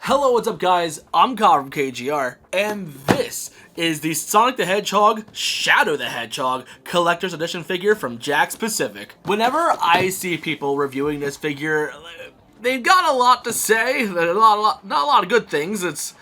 Hello, what's up guys? I'm Kyle from KGR, and this is the Sonic the Hedgehog Shadow the Hedgehog Collector's Edition figure from Jakks Pacific. Whenever I see people reviewing this figure, they've got a lot to say, not a lot of good things. It's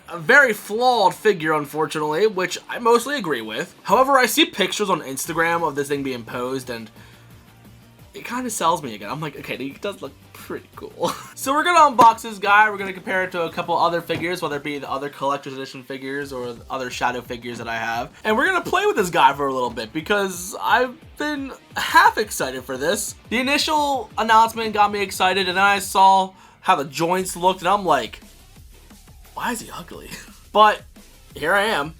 a very flawed figure, unfortunately, which I mostly agree with. However, I see pictures on Instagram of this thing being posed, and it kind of sells me again. I'm like, okay, he does look pretty cool. So we're gonna unbox this guy. We're gonna compare it to a couple other figures, whether it be the other collector's edition figures or other shadow figures that I have. And we're gonna play with this guy for a little bit because I've been half excited for this. The initial announcement got me excited, and then I saw how the joints looked, and I'm like, why is he ugly? But here I am,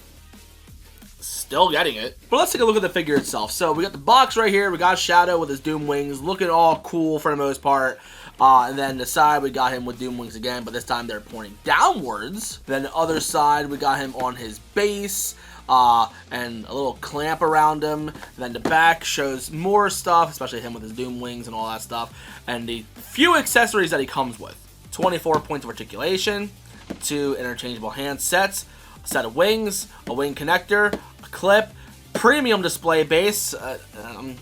still getting it. But let's take a look at the figure itself. So we got the box right here. We got Shadow with his Doom wings, looking all cool for the most part. And then the side, we got him with Doom wings again, but this time they're pointing downwards. Then the other side, we got him on his base, and a little clamp around him. And then the back shows more stuff, especially him with his Doom wings and all that stuff. And the few accessories that he comes with. 24 points of articulation, 2 interchangeable hand sets, a set of wings, a wing connector, a clip, premium display base. I'm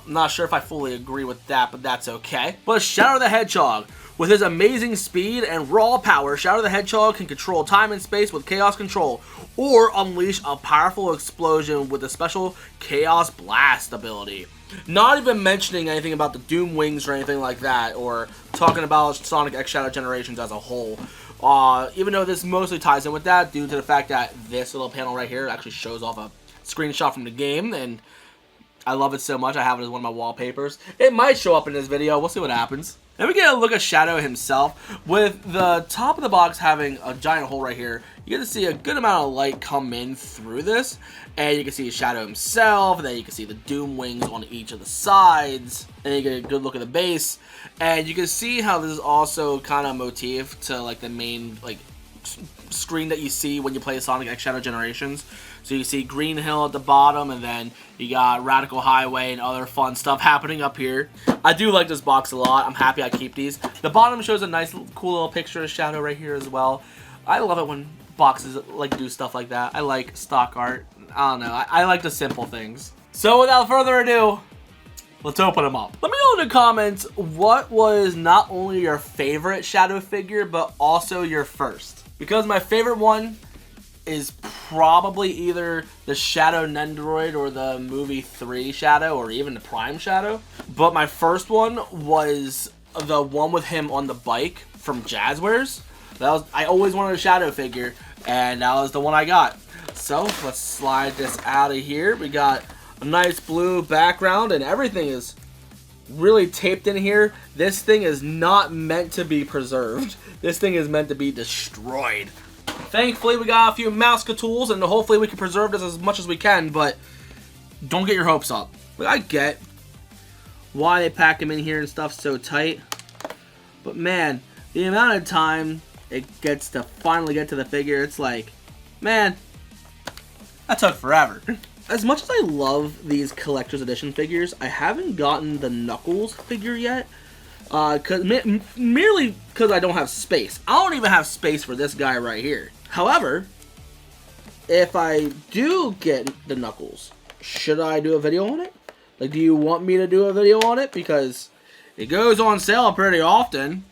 not sure if I fully agree with that, but that's okay. But Shadow the Hedgehog, with his amazing speed and raw power, Shadow the Hedgehog can control time and space with Chaos Control, or unleash a powerful explosion with a special Chaos Blast ability. Not even mentioning anything about the Doom wings or anything like that, or talking about Sonic X Shadow Generations as a whole. Even though this mostly ties in with that, due to the fact that this little panel right here actually shows off a screenshot from the game, and I love it so much I have it as one of my wallpapers. It might show up in this video, we'll see what happens. Then we get a look at Shadow himself, with the top of the box having a giant hole right here. You get to see a good amount of light come in through this, and you can see Shadow himself, and then you can see the Doom wings on each of the sides, and you get a good look at the base, and you can see how this is also kind of motif to like the main like screen that you see when you play Sonic X Shadow Generations. So you see Green Hill at the bottom, and then you got Radical Highway and other fun stuff happening up here. I do like this box a lot. I'm happy I keep these. The bottom shows a nice, cool little picture of Shadow right here as well. I love it when boxes like do stuff like that. I like stock art. I don't know. I like the simple things. So without further ado, let's open them up. Let me know in the comments what was not only your favorite Shadow figure, but also your first. Because my favorite one is probably either the Shadow Nendoroid or the movie 3 Shadow, or even the Prime Shadow. But my first one was the one with him on the bike from Jazzwares. I always wanted a Shadow figure, and that was the one I got. So let's slide this out of here. We got a nice blue background, and everything is really taped in here. This thing is not meant to be preserved. This thing is meant to be destroyed. Thankfully, we got a few Mouska tools, and hopefully we can preserve this as much as we can, but don't get your hopes up. But I get why they pack them in here and stuff so tight. But man, the amount of time it gets to finally get to the figure, it's like, man, that took forever. As much as I love these collector's edition figures, I haven't gotten the Knuckles figure yet. Merely because I don't have space. I don't even have space for this guy right here. However, if I do get the Knuckles, should I do a video on it? Like, do you want me to do a video on it? Because it goes on sale pretty often.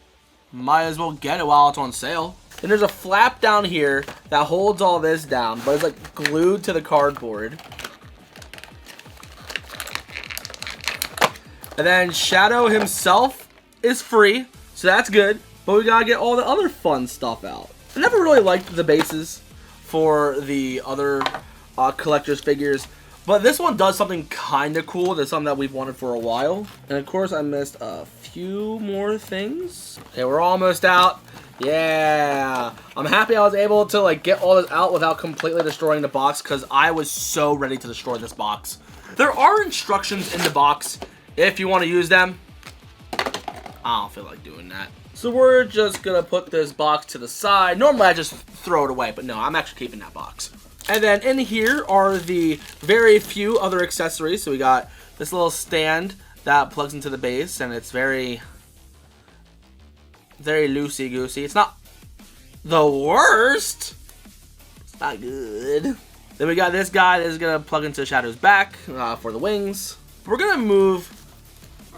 Might as well get it while it's on sale. And there's a flap down here that holds all this down, but it's like glued to the cardboard. And then Shadow himself is free, so that's good. But we gotta get all the other fun stuff out. I never really liked the bases for the other collector's figures, but this one does something kind of cool. That's something that we've wanted for a while. And of course, I missed a few more things. Okay, we're almost out. Yeah, I'm happy I was able to like get all this out without completely destroying the box, because I was so ready to destroy this box. There are instructions in the box if you want to use them. I don't feel like doing that. So we're just going to put this box to the side. Normally I just throw it away, but no, I'm actually keeping that box. And then in here are the very few other accessories. So we got this little stand that plugs into the base, and it's very loosey-goosey. It's not the worst. It's not good. Then we got this guy that is gonna plug into Shadow's back for the wings. We're gonna move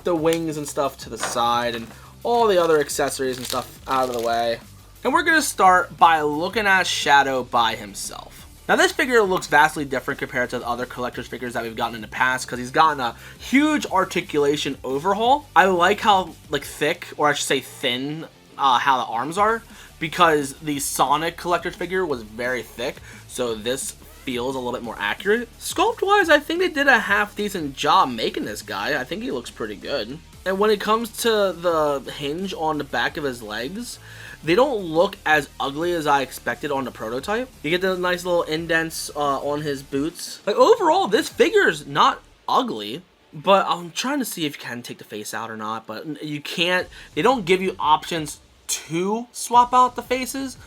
the wings and stuff to the side and all the other accessories and stuff out of the way. And we're gonna start by looking at Shadow by himself. Now this figure looks vastly different compared to the other collector's figures that we've gotten in the past because he's gotten a huge articulation overhaul. I like how thick, or I should say thin, how the arms are, because the Sonic collector's figure was very thick, so this feels a little bit more accurate. Sculpt wise, I think they did a half decent job making this guy. I think he looks pretty good. And when it comes to the hinge on the back of his legs, they don't look as ugly as I expected on the prototype. You get the nice little indents on his boots. Like overall, this figure is not ugly, but I'm trying to see if you can take the face out or not, but you can't. They don't give you options to swap out the faces,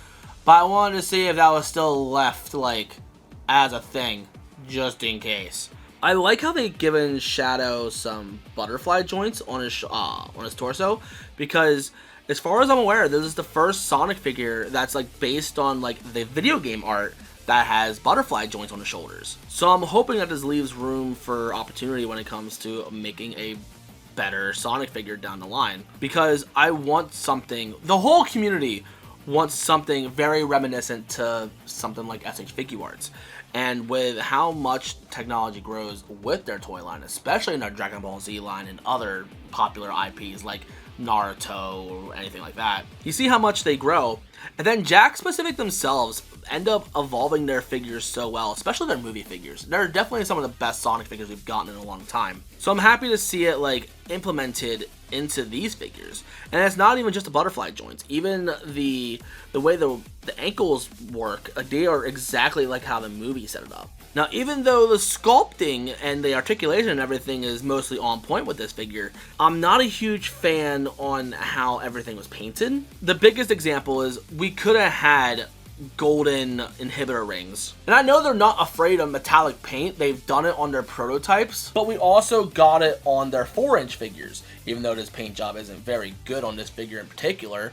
but I wanted to see if that was still left as a thing, just in case. I like how they've given Shadow some butterfly joints on his torso, because as far as I'm aware, this is the first Sonic figure that's based on the video game art that has butterfly joints on the shoulders. So I'm hoping that this leaves room for opportunity when it comes to making a better Sonic figure down the line, because I want something, the whole community wants something very reminiscent to something like SH Figuarts. And with how much technology grows with their toy line, especially in their Dragon Ball Z line and other popular IPs like Naruto or anything like that, you see how much they grow. And then Jakks Pacific themselves end up evolving their figures so well, especially their movie figures. They're definitely some of the best Sonic figures we've gotten in a long time. So I'm happy to see it implemented into these figures. And it's not even just the butterfly joints. Even the way the ankles work, they are exactly like how the movie set it up. Now, even though the sculpting and the articulation and everything is mostly on point with this figure, I'm not a huge fan on how everything was painted. The biggest example is we could have had golden inhibitor rings. And I know they're not afraid of metallic paint. They've done it on their prototypes, but we also got it on their 4-inch figures, even though this paint job isn't very good on this figure in particular.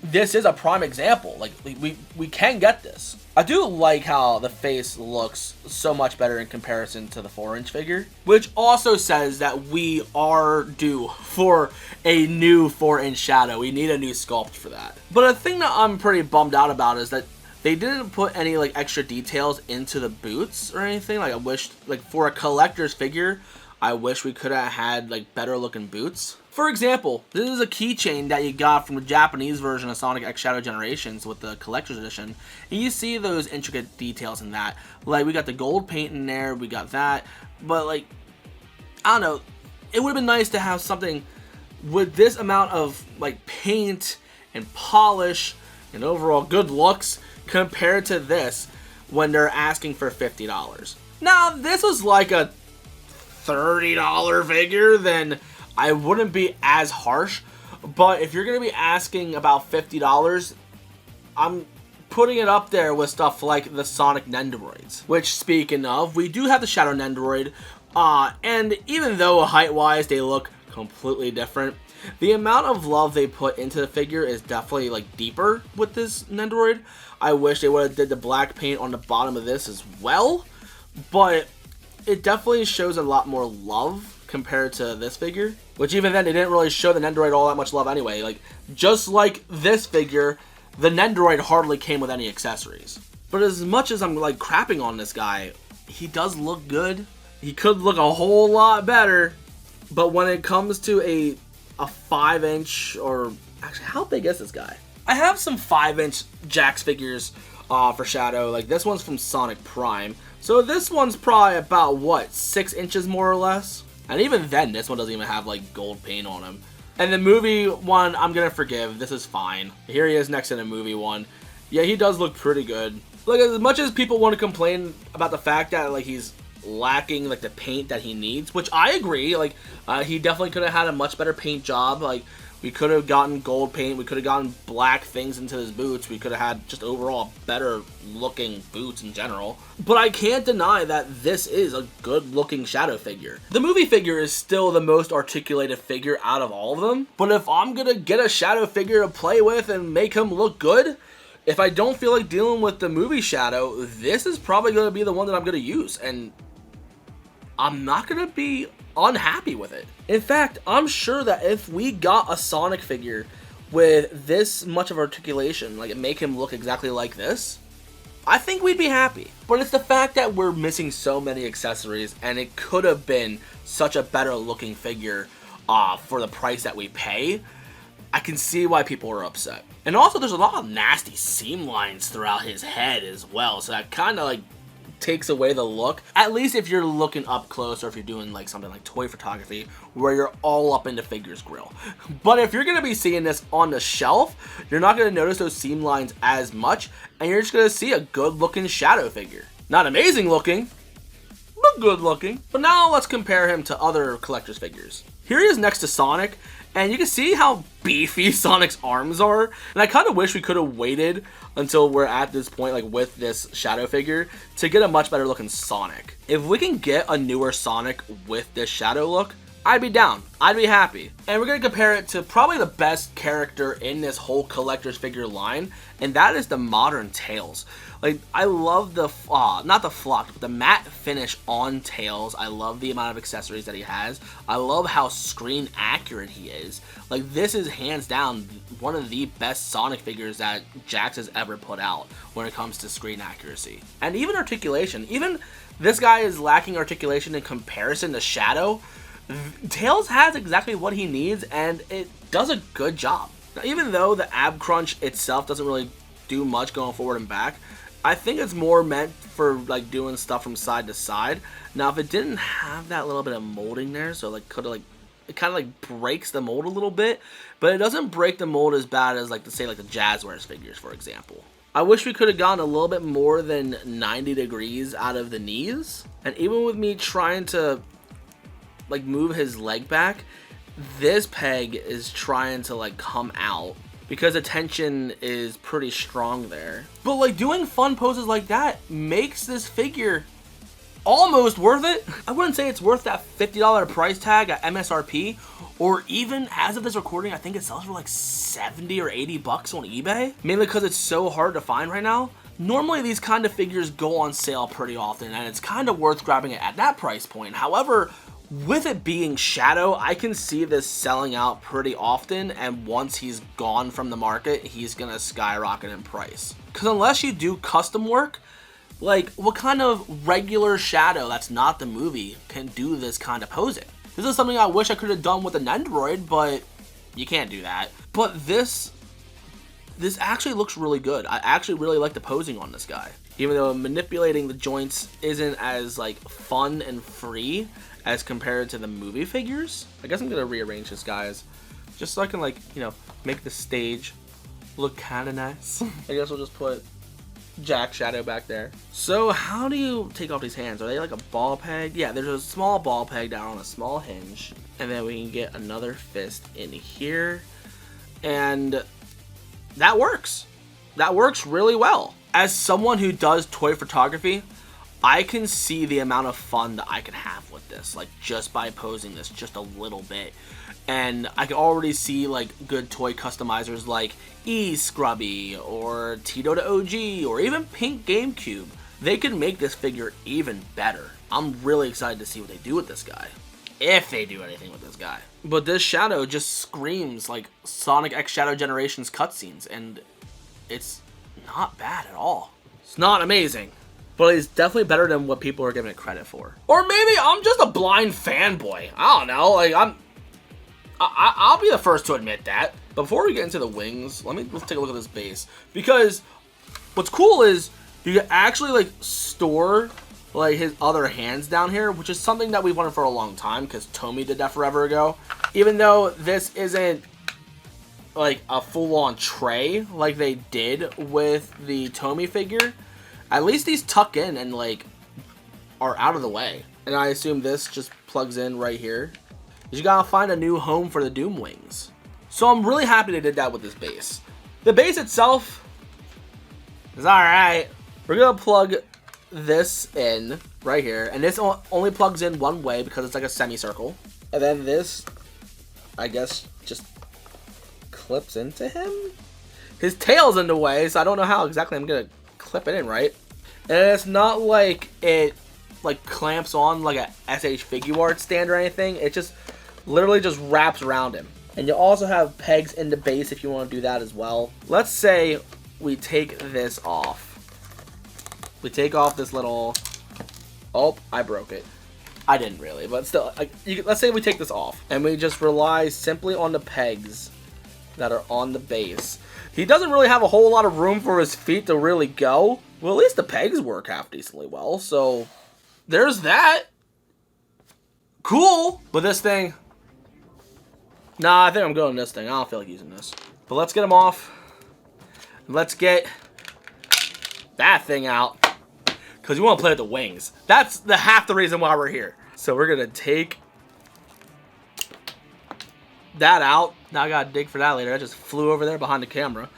This is a prime example. We can get this. I do like how the face looks so much better in comparison to the 4-inch figure, which also says that we are due for a new 4-inch Shadow. We need a new sculpt for that. But a thing that I'm pretty bummed out about is that they didn't put any extra details into the boots or anything. I wish, for a collector's figure, I wish we could have had better looking boots. For example, this is a keychain that you got from the Japanese version of Sonic X Shadow Generations with the collector's edition. And you see those intricate details in that. We got the gold paint in there, we got that. But I don't know, it would have been nice to have something with this amount of paint and polish and overall good looks compared to this when they're asking for $50. Now, if this was a $30 figure, then I wouldn't be as harsh. But if you're going to be asking about $50, I'm putting it up there with stuff like the Sonic Nendoroids. Which, speaking of, we do have the Shadow Nendoroid. And even though height-wise they look completely different, the amount of love they put into the figure is definitely deeper with this Nendoroid. I wish they would have did the black paint on the bottom of this as well. But it definitely shows a lot more love compared to this figure, which even then they didn't really show the Nendoroid all that much love anyway. Just like this figure, the Nendoroid hardly came with any accessories. But as much as I'm crapping on this guy, he does look good. He could look a whole lot better, but when it comes to a 5-inch, or actually, how big is this guy? I have some 5-inch Jakks figures for Shadow. This one's from Sonic Prime, so this one's probably about what, 6 inches more or less. And even then, this one doesn't even have gold paint on him. And the movie one, I'm gonna forgive. This is fine. Here he is next to the movie one. Yeah, he does look pretty good. As much as people want to complain about the fact that he's lacking the paint that he needs, which I agree. He definitely could have had a much better paint job. We could have gotten gold paint. We could have gotten black things into his boots. We could have had just overall better looking boots in general. But I can't deny that this is a good looking Shadow figure. The movie figure is still the most articulated figure out of all of them. But if I'm going to get a Shadow figure to play with and make him look good, if I don't feel like dealing with the movie Shadow, this is probably going to be the one that I'm going to use, and I'm not going to be unhappy with it. In fact, I'm sure that if we got a Sonic figure with this much of articulation, like make him look exactly like this, I think we'd be happy. But it's the fact that we're missing so many accessories, and it could have been such a better looking figure for the price that we pay. I can see why people are upset. And also, there's a lot of nasty seam lines throughout his head as well, so that kind of like takes away the look. At least if you're looking up close, or if you're doing like something like toy photography where you're all up into figure's grill. But if you're going to be seeing this on the shelf, you're not going to notice those seam lines as much, and you're just going to see a good looking Shadow figure. Not amazing looking, but good looking. But now let's compare him to other collector's figures. Here he is next to Sonic, and you can see how beefy Sonic's arms are. And I kind of wish we could have waited until we're at this point, like with this Shadow figure, to get a much better looking Sonic. If we can get a newer Sonic with this Shadow look, I'd be down. I'd be happy. And we're going to compare it to probably the best character in this whole collector's figure line, and that is the modern Tails. Like, I love the, not the flocked, but the matte finish on Tails. I love the amount of accessories that he has. I love how screen accurate he is. Like, this is hands down one of the best Sonic figures that Jakks has ever put out when it comes to screen accuracy. And even articulation. Even this guy is lacking articulation in comparison to Shadow. Tails has exactly what he needs, and it does a good job. Now, even though the ab crunch itself doesn't really do much going forward and back, I think it's more meant for like doing stuff from side to side. Now, if it didn't have that little bit of molding there, so like could have like, it kind of like breaks the mold a little bit, but it doesn't break the mold as bad as like, to say like the Jazzwares figures, for example. I wish we could have gone a little bit more than 90 degrees out of the knees, and even with me trying to like move his leg back, this peg is trying to like come out because the tension is pretty strong there. But like doing fun poses like that makes this figure almost worth it. I wouldn't say it's worth that $50 price tag at MSRP, or even as of this recording, I think it sells for like 70 or 80 bucks on eBay, mainly because it's so hard to find right now. Normally these kind of figures go on sale pretty often, and it's kind of worth grabbing it at that price point. However, with it being Shadow, I can see this selling out pretty often, and once he's gone from the market, he's gonna skyrocket in price. Because unless you do custom work, like what kind of regular Shadow that's not the movie can do this kind of posing? This is something I wish I could have done with an Nendoroid, but you can't do that. But this actually looks really good. I actually really like the posing on this guy. Even though manipulating the joints isn't as like fun and free as compared to the movie figures. I guess I'm gonna rearrange this, guys, just so I can like, you know, make the stage look kind of nice. I guess we'll just put Jack Shadow back there. So how do you take off these hands? Are they like a ball peg? Yeah, there's a small ball peg down on a small hinge, and then we can get another fist in here, and that works. That works really well. As someone who does toy photography, I can see the amount of fun that I can have with this, like just by posing this just a little bit. And I can already see like good toy customizers like Scrubby or Tito to OG or even Pink GameCube. They can make this figure even better. I'm really excited to see what they do with this guy, if they do anything with this guy. But this Shadow just screams like Sonic X Shadow Generations cutscenes, and it's not bad at all. It's not amazing, but it's definitely better than what people are giving it credit for. Or maybe I'm just a blind fanboy. I don't know. Like I'll be the first to admit that. Before we get into the wings, let's take a look at this base, because what's cool is you can actually like store like his other hands down here, which is something that we've wanted for a long time because Tomy did that forever ago. Even though this isn't like a full-on tray like they did with the Tomy figure, at least these tuck in and like are out of the way. And I assume this just plugs in right here. You gotta find a new home for the Doom Wings. So I'm really happy they did that with this base. The base itself is alright. We're gonna plug this in right here, and this only plugs in one way because it's like a semicircle. And then this, I guess, just clips into him. His tail's in the way, so I don't know how exactly I'm gonna clip it in right. And it's not like it like clamps on like a SH figure art stand or anything. It just literally just wraps around him. And you also have pegs in the base if you want to do that as well. Let's say we take this off. We take off this little... Oh, I broke it. I didn't really, but still. Let's say we take this off. And we just rely simply on the pegs that are on the base. He doesn't really have a whole lot of room for his feet to really go. Well, at least the pegs work half decently well. So, there's that. Cool. But this thing... Nah, I think I'm going this thing. I don't feel like using this. But let's get him off. Let's get that thing out. Because we want to play with the wings. That's half the reason why we're here. So we're going to take that out. Now I got to dig for that later. I just flew over there behind the camera.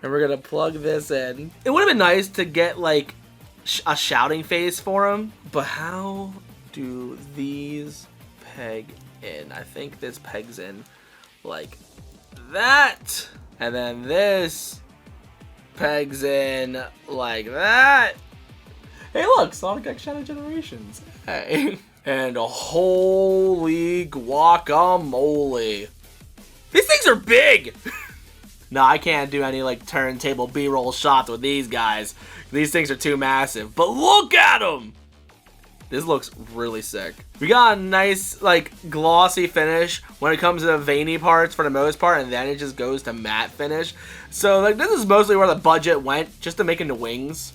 And we're going to plug this in. It would have been nice to get like a shouting face for him. But how do these peg in? I think this pegs in like that. And then this pegs in like that. Hey look, Sonic X Shadow Generations. Hey. And holy guacamole. These things are big! No, I can't do any like turntable B-roll shots with these guys. These things are too massive. But look at them! This looks really sick. We got a nice like glossy finish when it comes to the veiny parts for the most part, and then it just goes to matte finish. So like this is mostly where the budget went, just to making the wings.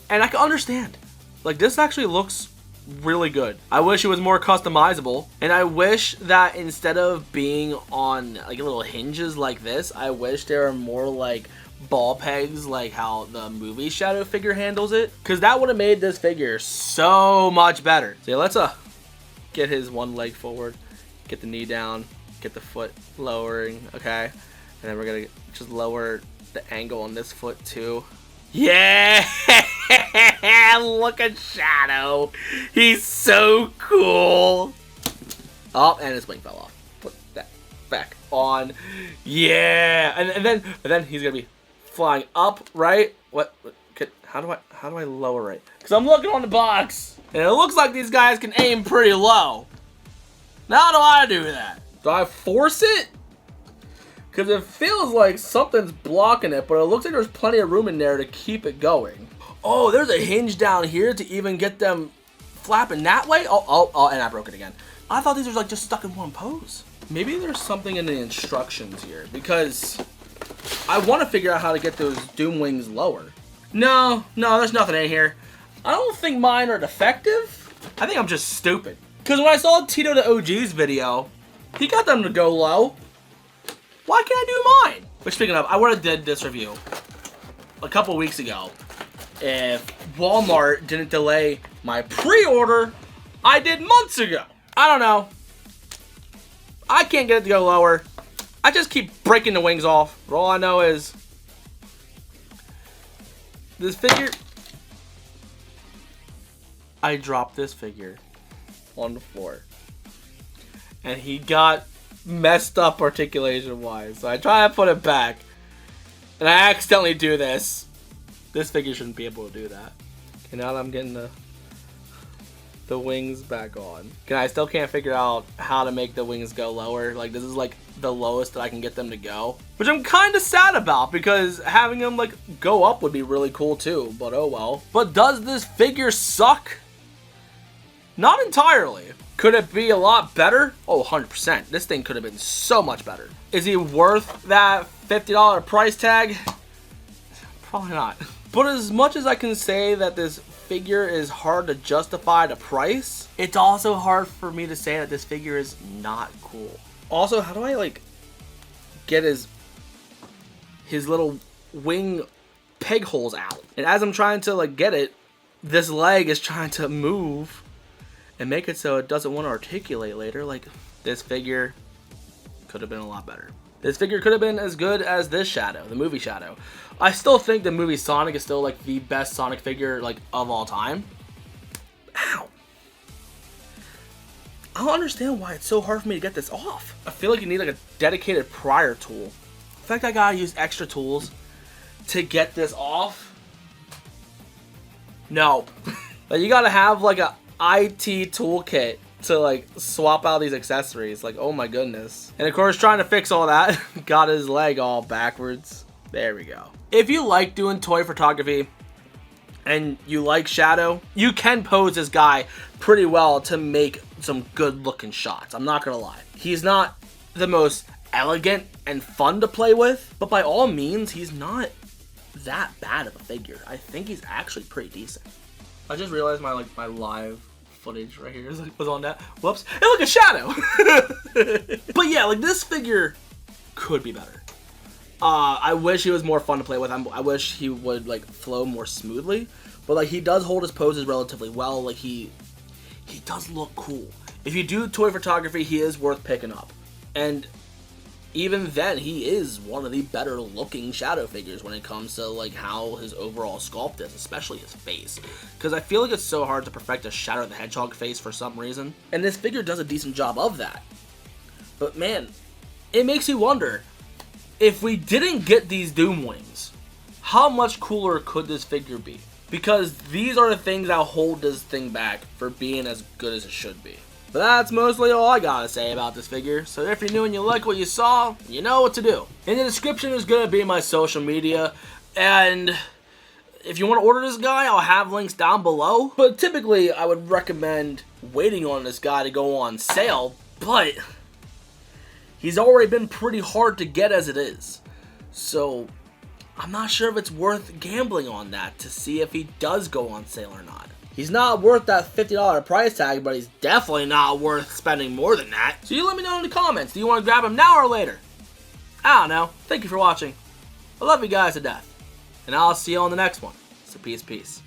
And I can understand. Like, this actually looks really good. I wish it was more customizable. And I wish that instead of being on, like, little hinges like this, I wish there were more, like, ball pegs, like how the movie Shadow figure handles it. Because that would have made this figure so much better. So, yeah, let's get his one leg forward. Get the knee down. Get the foot lowering. Okay. And then we're going to just lower the angle on this foot, too. Yeah! Look at Shadow. He's so cool. Oh, and his wing fell off. Put that back on. Yeah! And then he's gonna be flying up, right? How do I lower it? Because I'm looking on the box, and it looks like these guys can aim pretty low. Now how do I do that? Do I force it? Because it feels like something's blocking it, but it looks like there's plenty of room in there to keep it going. Oh, there's a hinge down here to even get them flapping that way? Oh, and I broke it again. I thought these were like just stuck in one pose. Maybe there's something in the instructions here, because I want to figure out how to get those Doom Wings lower. No, there's nothing in here. I don't think mine are defective. I think I'm just stupid. Because when I saw Tito the OG's video, he got them to go low. Why can't I do mine? But speaking of, I would have did this review a couple weeks ago if Walmart didn't delay my pre-order I did months ago. I don't know. I can't get it to go lower. I just keep breaking the wings off. But all I know is this figure. I dropped this figure on the floor. And he got messed up articulation wise, so I try to put it back and I accidentally do this. This figure shouldn't be able to do that. Okay, now that I'm getting the wings back on, I still can't figure out how to make the wings go lower. Like, this is like the lowest that I can get them to go, which I'm kind of sad about, because having them like go up would be really cool too, but oh well. But does this figure suck? Not entirely. Could it be a lot better? Oh, 100%. This thing could have been so much better. Is he worth that $50 price tag? Probably not. But as much as I can say that this figure is hard to justify the price, it's also hard for me to say that this figure is not cool. Also, how do I like get his little wing peg holes out? And as I'm trying to like get it, this leg is trying to move and make it so it doesn't want to articulate later. Like, this figure could have been a lot better. This figure could have been as good as this Shadow, the movie Shadow. I still think the movie Sonic is still like the best Sonic figure like of all time. Ow. I don't understand why it's so hard for me to get this off. I feel like you need like a dedicated prior tool. In fact, I gotta use extra tools to get this off. No. Like, you gotta have like a IT toolkit to like swap out these accessories. Like, oh my goodness. And of course, trying to fix all that, got his leg all backwards. There we go. If you like doing toy photography and you like Shadow, you can pose this guy pretty well to make some good looking shots. I'm not gonna lie. He's not the most elegant and fun to play with, but by all means, he's not that bad of a figure. I think he's actually pretty decent. I just realized my live footage right here was on that. Whoops. And look at Shadow. But yeah, like, this figure could be better. I wish he was more fun to play with. I wish he would like flow more smoothly. But like, he does hold his poses relatively well. Like, he does look cool. If you do toy photography, he is worth picking up. And even then, he is one of the better looking Shadow figures when it comes to like how his overall sculpt is, especially his face. Because I feel like it's so hard to perfect a Shadow the Hedgehog face for some reason. And this figure does a decent job of that. But man, it makes you wonder, if we didn't get these Doom Wings, how much cooler could this figure be? Because these are the things that hold this thing back for being as good as it should be. But that's mostly all I gotta say about this figure. So if you're new and you like what you saw, you know what to do. In the description is gonna be my social media, and if you want to order this guy, I'll have links down below. But typically, I would recommend waiting on this guy to go on sale, but he's already been pretty hard to get as it is. So I'm not sure if it's worth gambling on that to see if he does go on sale or not. He's not worth that $50 price tag, but he's definitely not worth spending more than that. So you let me know in the comments. Do you want to grab him now or later? I don't know. Thank you for watching. I love you guys to death. And I'll see you on the next one. So peace.